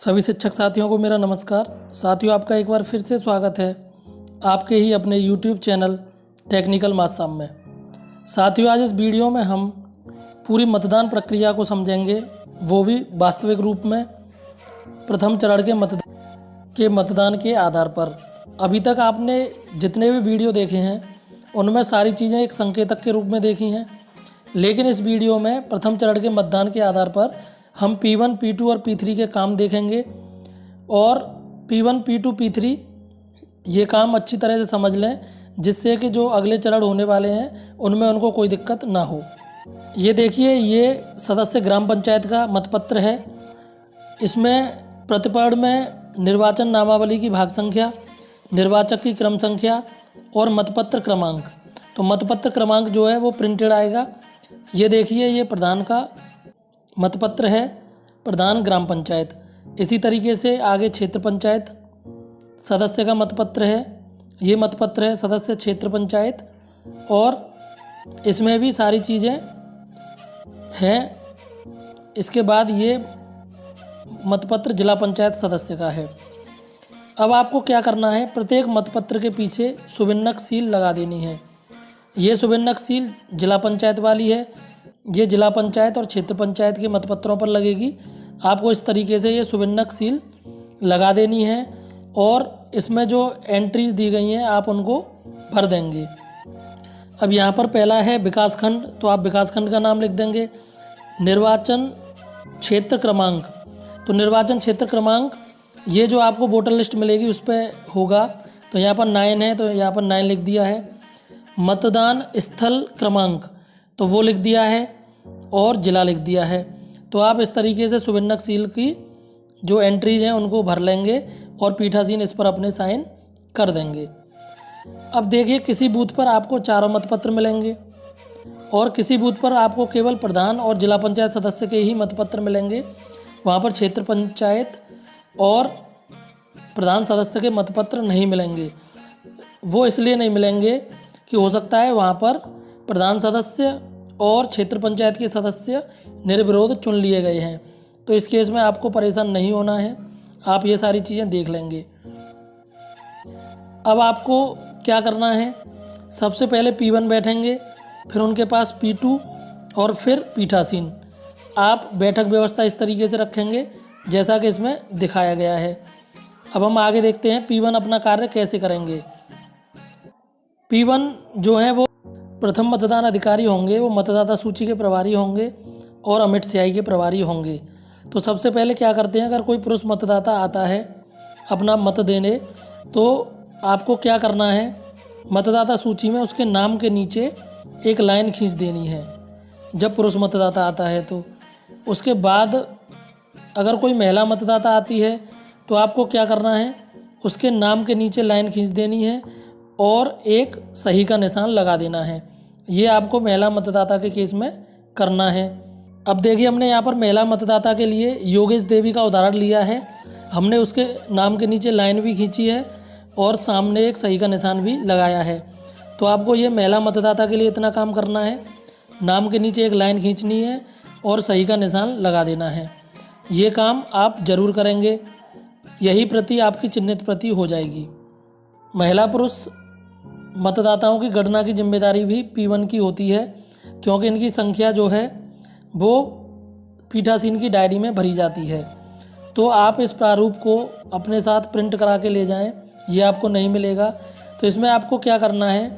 सभी शिक्षक साथियों को मेरा नमस्कार। साथियों, आपका एक बार फिर से स्वागत है आपके ही अपने YouTube चैनल टेक्निकल मास्साम में। साथियों, आज इस वीडियो में हम पूरी मतदान प्रक्रिया को समझेंगे, वो भी वास्तविक रूप में प्रथम चरण के मतदान के आधार पर। अभी तक आपने जितने भी वीडियो देखे हैं उनमें सारी चीज़ें एक संकेतक के रूप में देखी हैं, लेकिन इस वीडियो में प्रथम चरण के मतदान के आधार पर हम P1, P2 और P3 के काम देखेंगे और P1, P2, P3 ये काम अच्छी तरह से समझ लें, जिससे कि जो अगले चरण होने वाले हैं उनमें उनको कोई दिक्कत ना हो। ये देखिए, ये सदस्य ग्राम पंचायत का मतपत्र है। इसमें प्रतिपर्ण में निर्वाचन नामावली की भाग संख्या, निर्वाचक की क्रम संख्या और मतपत्र क्रमांक। तो मतपत्र क्रमांक जो है वो प्रिंटेड आएगा। ये देखिए, ये प्रधान का मतपत्र है, प्रधान ग्राम पंचायत। इसी तरीके से आगे क्षेत्र पंचायत सदस्य का मतपत्र है। ये मतपत्र है सदस्य क्षेत्र पंचायत, और इसमें भी सारी चीज़ें हैं। इसके बाद ये मतपत्र जिला पंचायत सदस्य का है। अब आपको क्या करना है, प्रत्येक मतपत्र के पीछे सुविन्नक सील लगा देनी है। ये सुविन्नक सील जिला पंचायत वाली है, ये जिला पंचायत और क्षेत्र पंचायत के मतपत्रों पर लगेगी। आपको इस तरीके से ये सुविन्नक सील लगा देनी है और इसमें जो एंट्रीज दी गई हैं आप उनको भर देंगे। अब यहाँ पर पहला है विकासखंड, तो आप विकासखंड का नाम लिख देंगे। निर्वाचन क्षेत्र क्रमांक, तो निर्वाचन क्षेत्र क्रमांक ये जो आपको वोटर लिस्ट मिलेगी उस पर होगा। तो यहाँ पर 9 है, तो यहाँ पर 9 लिख दिया है। मतदान स्थल क्रमांक, तो वो लिख दिया है और जिला लिख दिया है। तो आप इस तरीके से सुविन्नक सील की जो एंट्रीज हैं उनको भर लेंगे और पीठासीन इस पर अपने साइन कर देंगे। अब देखिए, किसी बूथ पर आपको चारों मतपत्र मिलेंगे और किसी बूथ पर आपको केवल प्रधान और जिला पंचायत सदस्य के ही मतपत्र मिलेंगे। वहाँ पर क्षेत्र पंचायत और प्रधान सदस्य के मतपत्र नहीं मिलेंगे। वो इसलिए नहीं मिलेंगे कि हो सकता है वहाँ पर प्रधान सदस्य और क्षेत्र पंचायत के सदस्य निर्विरोध चुन लिए गए हैं। तो इस केस में आपको परेशान नहीं होना है, आप ये सारी चीज़ें देख लेंगे। अब आपको क्या करना है, सबसे पहले P1 बैठेंगे, फिर उनके पास P2 और फिर पीठासीन। आप बैठक व्यवस्था इस तरीके से रखेंगे जैसा कि इसमें दिखाया गया है। अब हम आगे देखते हैं P1 अपना कार्य कैसे करेंगे। P1 जो है वो प्रथम मतदान अधिकारी होंगे, वो मतदाता सूची के प्रभारी होंगे और अमिट स्याही के प्रभारी होंगे। तो सबसे पहले क्या करते हैं, अगर कोई पुरुष मतदाता आता है अपना मत देने, तो आपको क्या करना है, मतदाता सूची में उसके नाम के नीचे एक लाइन खींच देनी है जब पुरुष मतदाता आता है। तो उसके बाद अगर कोई महिला मतदाता आती है तो आपको क्या करना है, उसके नाम के नीचे लाइन खींच देनी है और एक सही का निशान लगा देना है। ये आपको महिला मतदाता के केस में करना है। अब देखिए, हमने यहाँ पर महिला मतदाता के लिए योगेश देवी का उदाहरण लिया है। हमने उसके नाम के नीचे लाइन भी खींची है और सामने एक सही का निशान भी लगाया है। तो आपको ये महिला मतदाता के लिए इतना काम करना है, नाम के नीचे एक लाइन खींचनी है और सही का निशान लगा देना है। ये काम आप ज़रूर करेंगे, यही प्रति आपकी चिन्हित प्रति हो जाएगी। महिला पुरुष मतदाताओं की गणना की जिम्मेदारी भी P1 की होती है, क्योंकि इनकी संख्या जो है वो पीठासीन की डायरी में भरी जाती है। तो आप इस प्रारूप को अपने साथ प्रिंट करा के ले जाएं, ये आपको नहीं मिलेगा। तो इसमें आपको क्या करना है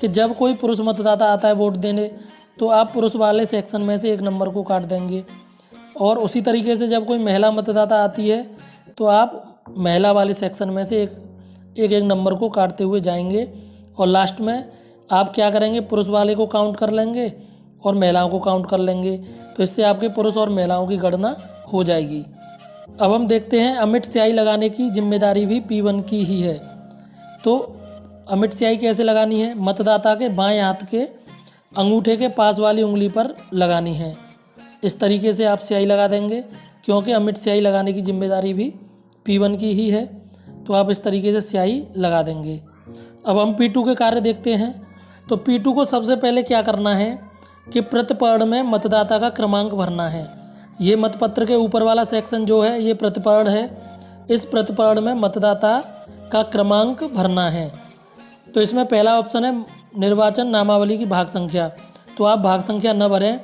कि जब कोई पुरुष मतदाता आता है वोट देने, तो आप पुरुष वाले सेक्शन में से एक नंबर को काट देंगे, और उसी तरीके से जब कोई महिला मतदाता आती है तो आप महिला वाले सेक्शन में से एक नंबर को काटते हुए जाएंगे, और लास्ट में आप क्या करेंगे, पुरुष वाले को काउंट कर लेंगे और महिलाओं को काउंट कर लेंगे। तो इससे आपके पुरुष और महिलाओं की गणना हो जाएगी। अब हम देखते हैं, अमिट स्याही लगाने की जिम्मेदारी भी P1 की ही है। तो अमिट स्याही कैसे लगानी है, मतदाता के बाएं हाथ के अंगूठे के पास वाली उंगली पर लगानी है। इस तरीके से आप स्याही लगा देंगे, क्योंकि अमिट स्याही लगाने की जिम्मेदारी भी P1 की ही है। तो आप इस तरीके से स्याही लगा देंगे। अब हम P2 के कार्य देखते हैं। तो P2 को सबसे पहले क्या करना है कि प्रतिपर्ण में मतदाता का क्रमांक भरना है। ये मतपत्र के ऊपर वाला सेक्शन जो है ये प्रतिपर्ण है। इस प्रतिपर्ण में मतदाता का क्रमांक भरना है। तो इसमें पहला ऑप्शन है निर्वाचन नामावली की भाग संख्या, तो आप भाग संख्या न भरें।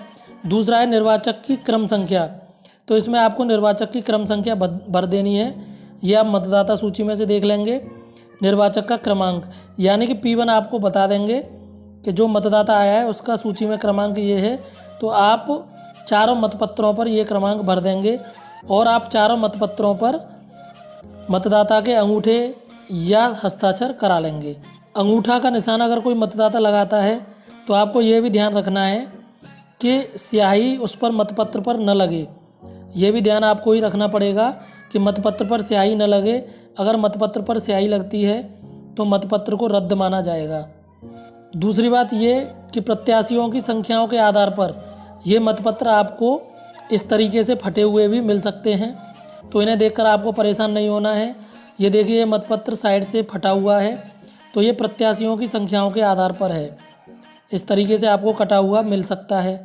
दूसरा है निर्वाचक की क्रम संख्या, तो इसमें आपको निर्वाचक की क्रम संख्या भर देनी है। ये आप मतदाता सूची में से देख लेंगे। निर्वाचक का क्रमांक यानी कि P1 आपको बता देंगे कि जो मतदाता आया है उसका सूची में क्रमांक ये है, तो आप चारों मतपत्रों पर ये क्रमांक भर देंगे और आप चारों मतपत्रों पर मतदाता के अंगूठे या हस्ताक्षर करा लेंगे। अंगूठा का निशान अगर कोई मतदाता लगाता है तो आपको ये भी ध्यान रखना है कि स्याही उस पर मतपत्र पर न लगे। ये भी ध्यान आपको ही रखना पड़ेगा कि मतपत्र पर स्याही न लगे। अगर मतपत्र पर स्याही लगती है तो मतपत्र को रद्द माना जाएगा। दूसरी बात ये कि प्रत्याशियों की संख्याओं के आधार पर ये मतपत्र आपको इस तरीके से फटे हुए भी मिल सकते हैं, तो इन्हें देखकर आपको परेशान नहीं होना है। ये देखिए ये मतपत्र साइड से फटा हुआ है, तो ये प्रत्याशियों की संख्याओं के आधार पर है। इस तरीके से आपको कटा हुआ मिल सकता है।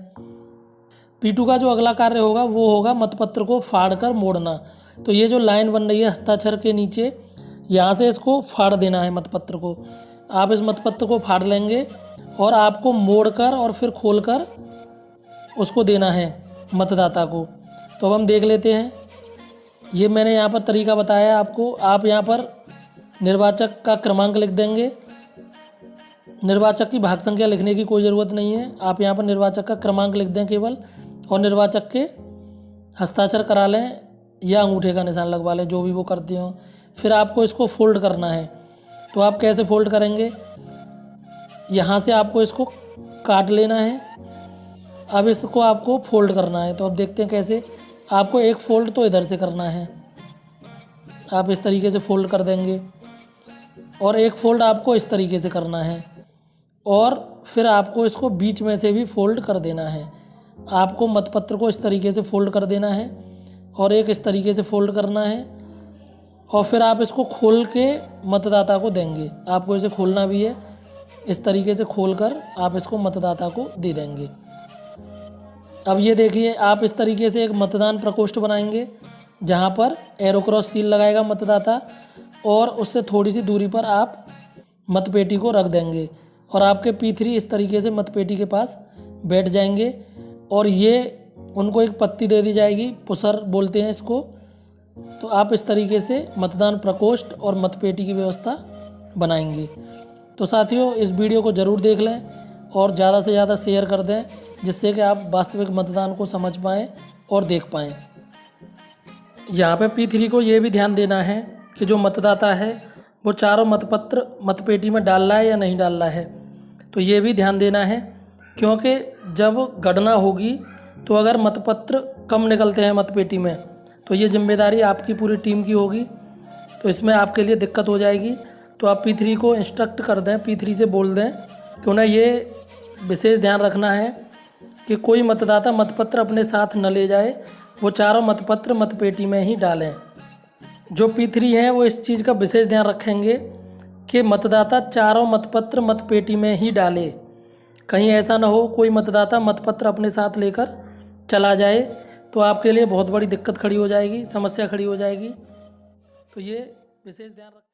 P2 का जो अगला कार्य होगा वो होगा मतपत्र को फाड़कर मोड़ना। तो ये जो लाइन बन रही है हस्ताक्षर के नीचे, यहाँ से इसको फाड़ देना है मतपत्र को। आप इस मतपत्र को फाड़ लेंगे और आपको मोड़कर और फिर खोलकर उसको देना है मतदाता को। तो अब हम देख लेते हैं। ये मैंने यहाँ पर तरीका बताया आपको। आप यहाँ पर निर्वाचक का क्रमांक लिख देंगे। निर्वाचक की भाग संख्या लिखने की कोई ज़रूरत नहीं है। आप यहाँ पर निर्वाचक का क्रमांक लिख दें केवल, और निर्वाचक के हस्ताक्षर करा लें या अंगूठे का निशान लगवा लें, जो भी वो करते हो। फिर आपको इसको फोल्ड करना है। तो आप कैसे फोल्ड करेंगे, यहाँ से आपको इसको काट लेना है। अब इसको आपको फोल्ड करना है। तो अब देखते हैं कैसे। आपको एक फोल्ड तो इधर से करना है, आप इस तरीके से फोल्ड कर देंगे, और एक फोल्ड आपको इस तरीके से करना है, और फिर आपको इसको बीच में से भी फोल्ड कर देना है। आपको मतपत्र को इस तरीके से फोल्ड कर देना है और एक इस तरीके से फोल्ड करना है, और फिर आप इसको खोल के मतदाता को देंगे। आपको इसे खोलना भी है। इस तरीके से खोलकर आप इसको मतदाता को दे देंगे। अब ये देखिए, आप इस तरीके से एक मतदान प्रकोष्ठ बनाएंगे जहाँ पर एरो क्रॉस सील लगाएगा मतदाता, और उससे थोड़ी सी दूरी पर आप मतपेटी को रख देंगे, और आपके P3 इस तरीके से मतपेटी के पास बैठ जाएंगे। और ये उनको एक पत्ती दे दी जाएगी, पुसर बोलते हैं इसको। तो आप इस तरीके से मतदान प्रकोष्ठ और मतपेटी की व्यवस्था बनाएंगे। तो साथियों, इस वीडियो को ज़रूर देख लें और ज़्यादा से ज़्यादा शेयर कर दें, जिससे कि आप वास्तविक मतदान को समझ पाएँ और देख पाएँ। यहाँ पे P3 को ये भी ध्यान देना है कि जो मतदाता है वो चारों मतपत्र मतपेटी में डाल रहा है या नहीं डाल रहा है। तो ये भी ध्यान देना है, क्योंकि जब गणना होगी तो अगर मतपत्र कम निकलते हैं मतपेटी में, तो ये जिम्मेदारी आपकी पूरी टीम की होगी। तो इसमें आपके लिए दिक्कत हो जाएगी। तो आप P3 को इंस्ट्रक्ट कर दें, P3 से बोल दें कि उन्हें ये विशेष ध्यान रखना है कि कोई मतदाता मतपत्र अपने साथ न ले जाए, वो चारों मतपत्र मतपेटी में ही डालें। जो P3 हैं वो इस चीज़ का विशेष ध्यान रखेंगे कि मतदाता चारों मतपत्र मतपेटी में ही डाले। कहीं ऐसा ना हो कोई मतदाता मतपत्र अपने साथ लेकर चला जाए, तो आपके लिए बहुत बड़ी दिक्कत खड़ी हो जाएगी, समस्या खड़ी हो जाएगी। तो ये विशेष ध्यान रख